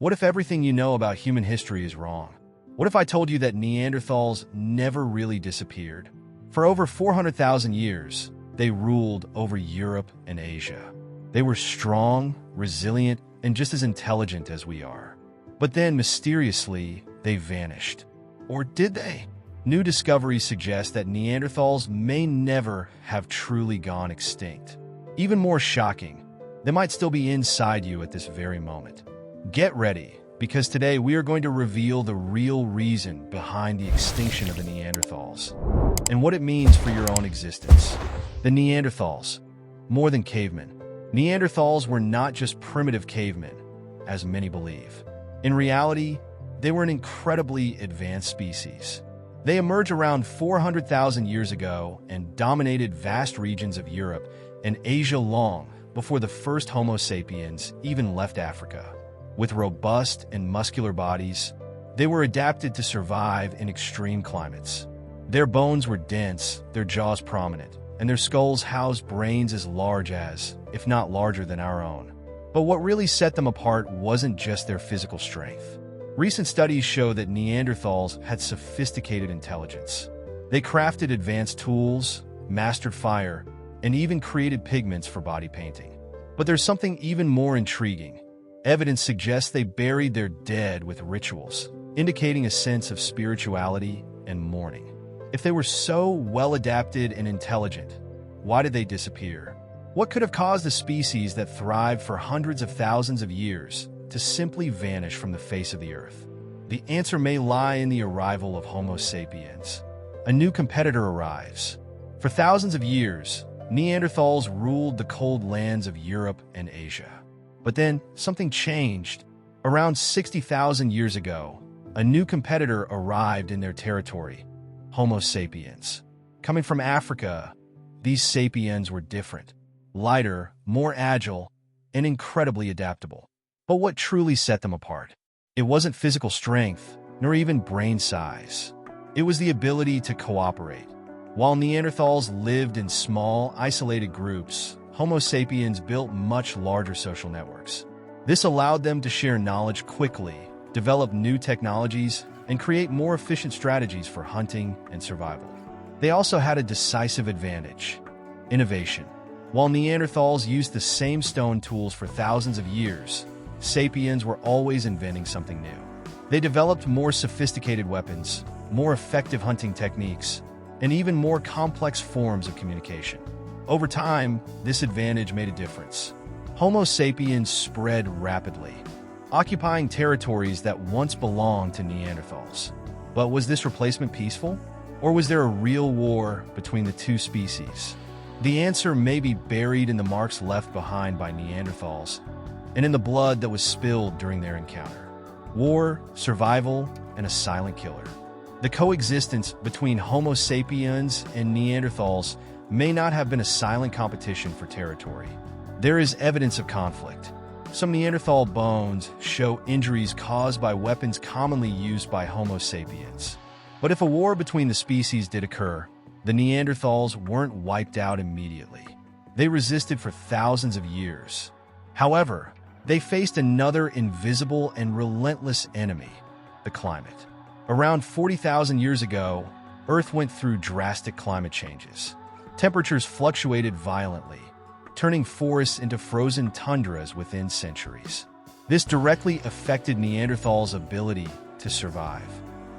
What if everything you know about human history is wrong? What if I told you that Neanderthals never really disappeared? For over 400,000 years, they ruled over Europe and Asia. They were strong, resilient, and just as intelligent as we are. But then, mysteriously, they vanished. Or did they? New discoveries suggest that Neanderthals may never have truly gone extinct. Even more shocking, they might still be inside you at this very moment. Get ready, because today we are going to reveal the real reason behind the extinction of the Neanderthals and what it means for your own existence. The Neanderthals, more than cavemen. Neanderthals were not just primitive cavemen, as many believe. In reality, they were an incredibly advanced species. They emerged around 400,000 years ago and dominated vast regions of Europe and Asia long before the first Homo sapiens even left Africa. With robust and muscular bodies, they were adapted to survive in extreme climates. Their bones were dense, their jaws prominent, and their skulls housed brains as large as, if not larger than our own. But what really set them apart wasn't just their physical strength. Recent studies show that Neanderthals had sophisticated intelligence. They crafted advanced tools, mastered fire, and even created pigments for body painting. But there's something even more intriguing. Evidence suggests they buried their dead with rituals, indicating a sense of spirituality and mourning. If they were so well-adapted and intelligent, why did they disappear? What could have caused a species that thrived for hundreds of thousands of years to simply vanish from the face of the earth? The answer may lie in the arrival of Homo sapiens. A new competitor arrives. For thousands of years, Neanderthals ruled the cold lands of Europe and Asia. But then, something changed. Around 60,000 years ago, a new competitor arrived in their territory, Homo sapiens. Coming from Africa, these sapiens were different, lighter, more agile, and incredibly adaptable. But what truly set them apart? It wasn't physical strength, nor even brain size. It was the ability to cooperate. While Neanderthals lived in small, isolated groups, Homo sapiens built much larger social networks. This allowed them to share knowledge quickly, develop new technologies, and create more efficient strategies for hunting and survival. They also had a decisive advantage: innovation. While Neanderthals used the same stone tools for thousands of years, sapiens were always inventing something new. They developed more sophisticated weapons, more effective hunting techniques, and even more complex forms of communication. Over time, this advantage made a difference. Homo sapiens spread rapidly, occupying territories that once belonged to Neanderthals. But was this replacement peaceful? Or was there a real war between the two species? The answer may be buried in the marks left behind by Neanderthals and in the blood that was spilled during their encounter. War, survival, and a silent killer. The coexistence between Homo sapiens and Neanderthals may not have been a silent competition for territory. There is evidence of conflict. Some Neanderthal bones show injuries caused by weapons commonly used by Homo sapiens. But if a war between the species did occur, the Neanderthals weren't wiped out immediately. They resisted for thousands of years. However, they faced another invisible and relentless enemy: the climate. Around 40,000 years ago, Earth went through drastic climate changes. Temperatures fluctuated violently, turning forests into frozen tundras within centuries. This directly affected Neanderthals' ability to survive.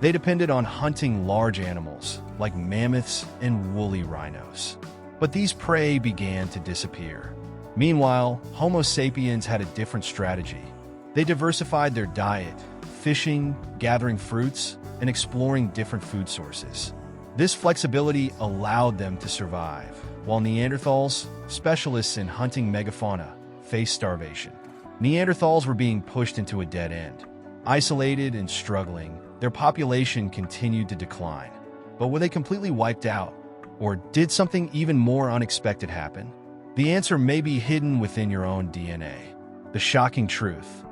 They depended on hunting large animals, like mammoths and woolly rhinos. But these prey began to disappear. Meanwhile, Homo sapiens had a different strategy. They diversified their diet, fishing, gathering fruits, and exploring different food sources. This flexibility allowed them to survive, while Neanderthals, specialists in hunting megafauna, faced starvation. Neanderthals were being pushed into a dead end. Isolated and struggling, their population continued to decline. But were they completely wiped out? Or did something even more unexpected happen? The answer may be hidden within your own DNA. The shocking truth: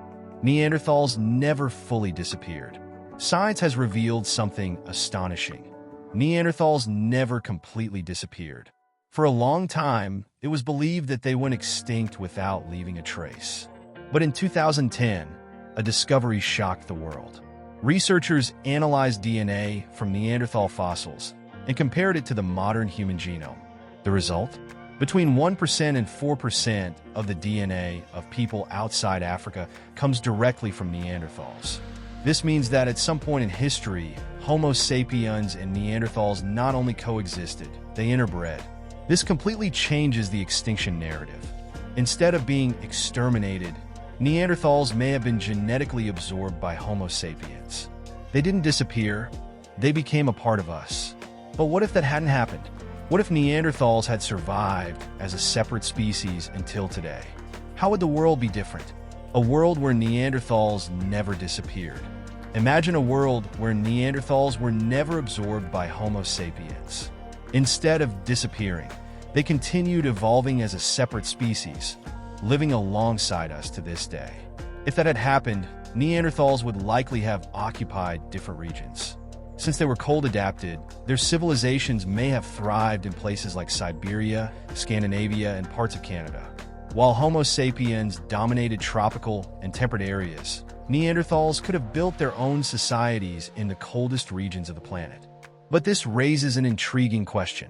Neanderthals never fully disappeared. Science has revealed something astonishing. Neanderthals never completely disappeared. For a long time, it was believed that they went extinct without leaving a trace. But in 2010, a discovery shocked the world. Researchers analyzed DNA from Neanderthal fossils and compared it to the modern human genome. The result? Between 1% and 4% of the DNA of people outside Africa comes directly from Neanderthals. This means that at some point in history, Homo sapiens and Neanderthals not only coexisted, they interbred. This completely changes the extinction narrative. Instead of being exterminated, Neanderthals may have been genetically absorbed by Homo sapiens. They didn't disappear, they became a part of us. But what if that hadn't happened? What if Neanderthals had survived as a separate species until today? How would the world be different? A world where Neanderthals never disappeared. Imagine a world where Neanderthals were never absorbed by Homo sapiens. Instead of disappearing, they continued evolving as a separate species, living alongside us to this day. If that had happened, Neanderthals would likely have occupied different regions. Since they were cold-adapted, their civilizations may have thrived in places like Siberia, Scandinavia, and parts of Canada. While Homo sapiens dominated tropical and temperate areas, Neanderthals could have built their own societies in the coldest regions of the planet. But this raises an intriguing question.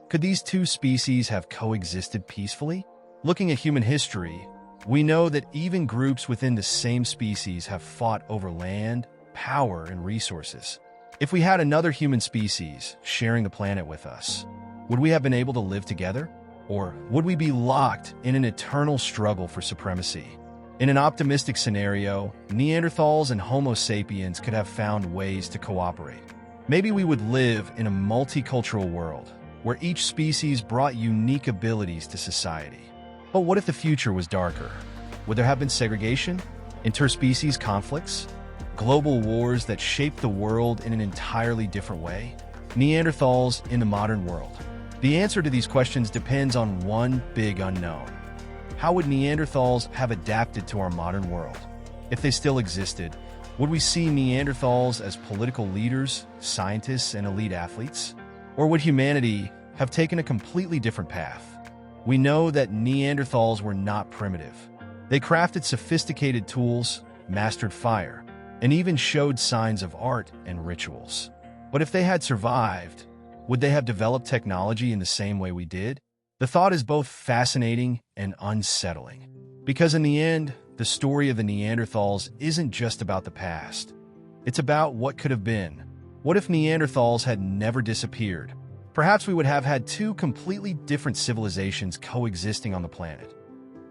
Could these two species have coexisted peacefully? Looking at human history, we know that even groups within the same species have fought over land, power, and resources. If we had another human species sharing the planet with us, would we have been able to live together? Or would we be locked in an eternal struggle for supremacy? In an optimistic scenario, Neanderthals and Homo sapiens could have found ways to cooperate. Maybe we would live in a multicultural world, where each species brought unique abilities to society. But what if the future was darker? Would there have been segregation, interspecies conflicts, global wars that shaped the world in an entirely different way? Neanderthals in the modern world. The answer to these questions depends on one big unknown. How would Neanderthals have adapted to our modern world? If they still existed, would we see Neanderthals as political leaders, scientists, and elite athletes? Or would humanity have taken a completely different path? We know that Neanderthals were not primitive. They crafted sophisticated tools, mastered fire, and even showed signs of art and rituals. But if they had survived, would they have developed technology in the same way we did? The thought is both fascinating and unsettling. Because in the end, the story of the Neanderthals isn't just about the past. It's about what could have been. What if Neanderthals had never disappeared? Perhaps we would have had two completely different civilizations coexisting on the planet.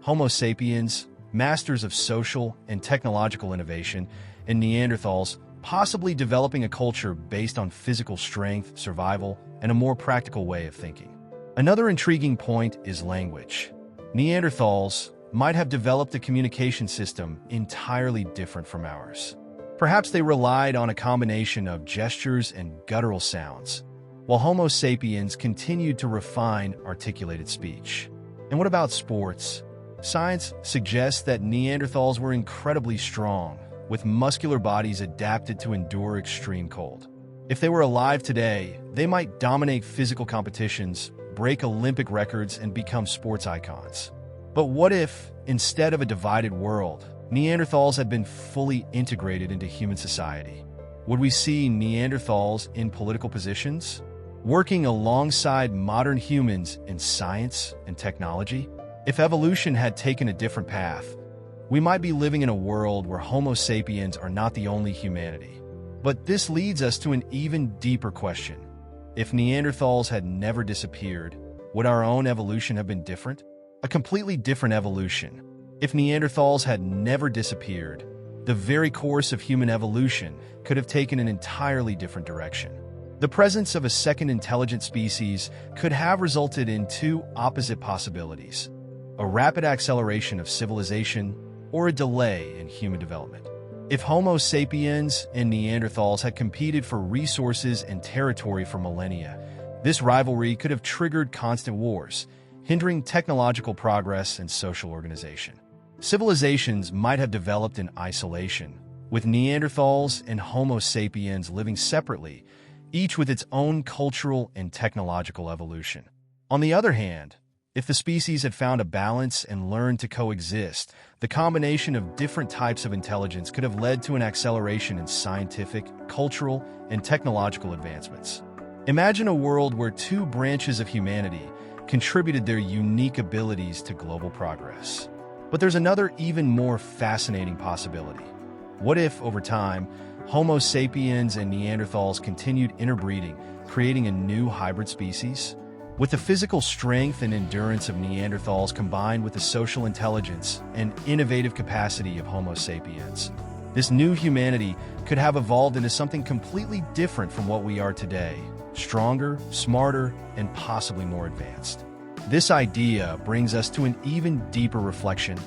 Homo sapiens, masters of social and technological innovation, and Neanderthals, possibly developing a culture based on physical strength, survival, and a more practical way of thinking. Another intriguing point is language. Neanderthals might have developed a communication system entirely different from ours. Perhaps they relied on a combination of gestures and guttural sounds, while Homo sapiens continued to refine articulated speech. And what about sports? Science suggests that Neanderthals were incredibly strong, with muscular bodies adapted to endure extreme cold. If they were alive today, they might dominate physical competitions, break Olympic records, and become sports icons. But what if, instead of a divided world, Neanderthals had been fully integrated into human society? Would we see Neanderthals in political positions, working alongside modern humans in science and technology? If evolution had taken a different path, we might be living in a world where Homo sapiens are not the only humanity. But this leads us to an even deeper question. If Neanderthals had never disappeared, would our own evolution have been different? A completely different evolution. If Neanderthals had never disappeared, the very course of human evolution could have taken an entirely different direction. The presence of a second intelligent species could have resulted in two opposite possibilities: a rapid acceleration of civilization or a delay in human development. If Homo sapiens and Neanderthals had competed for resources and territory for millennia, this rivalry could have triggered constant wars, hindering technological progress and social organization. Civilizations might have developed in isolation, with Neanderthals and Homo sapiens living separately, each with its own cultural and technological evolution. On the other hand, If the species had found a balance and learned to coexist, the combination of different types of intelligence could have led to an acceleration in scientific, cultural, and technological advancements. Imagine a world where two branches of humanity contributed their unique abilities to global progress. But there's another, even more fascinating possibility. What if, over time, Homo sapiens and Neanderthals continued interbreeding, creating a new hybrid species? With the physical strength and endurance of Neanderthals combined with the social intelligence and innovative capacity of Homo sapiens, this new humanity could have evolved into something completely different from what we are today, stronger, smarter, and possibly more advanced. This idea brings us to an even deeper reflection.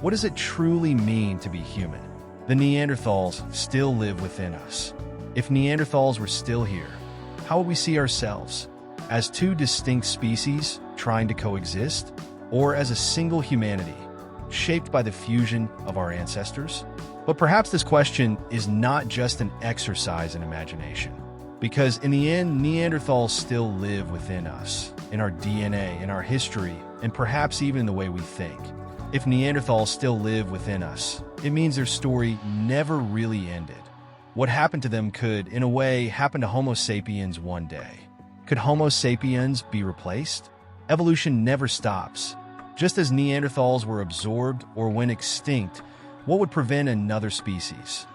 What does it truly mean to be human? The Neanderthals still live within us. If Neanderthals were still here, how would we see ourselves? As two distinct species trying to coexist, or as a single humanity, shaped by the fusion of our ancestors? But perhaps this question is not just an exercise in imagination, because in the end, Neanderthals still live within us, in our DNA, in our history, and perhaps even in the way we think. If Neanderthals still live within us, it means their story never really ended. What happened to them could, in a way, happen to Homo sapiens one day. Could Homo sapiens be replaced? Evolution never stops. Just as Neanderthals were absorbed or went extinct, what would prevent another species,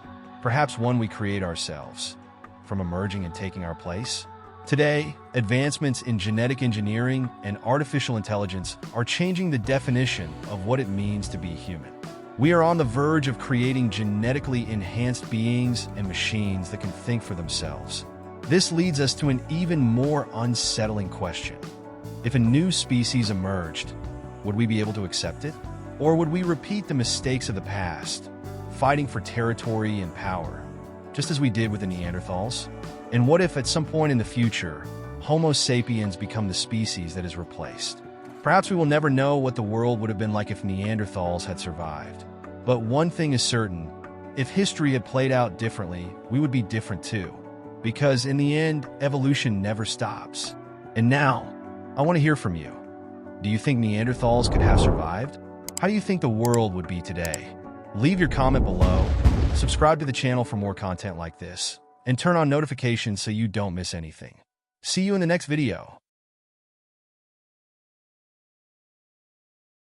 perhaps one we create ourselves, from emerging and taking our place? Today, advancements in genetic engineering and artificial intelligence are changing the definition of what it means to be human. We are on the verge of creating genetically enhanced beings and machines that can think for themselves. This leads us to an even more unsettling question. If a new species emerged, would we be able to accept it? Or would we repeat the mistakes of the past, fighting for territory and power, just as we did with the Neanderthals? And what if, at some point in the future, Homo sapiens become the species that is replaced? Perhaps we will never know what the world would have been like if Neanderthals had survived. But one thing is certain, if history had played out differently, we would be different too. Because in the end, evolution never stops. And now, I want to hear from you. Do you think Neanderthals could have survived? How do you think the world would be today? Leave your comment below, subscribe to the channel for more content like this, and turn on notifications so you don't miss anything. See you in the next video.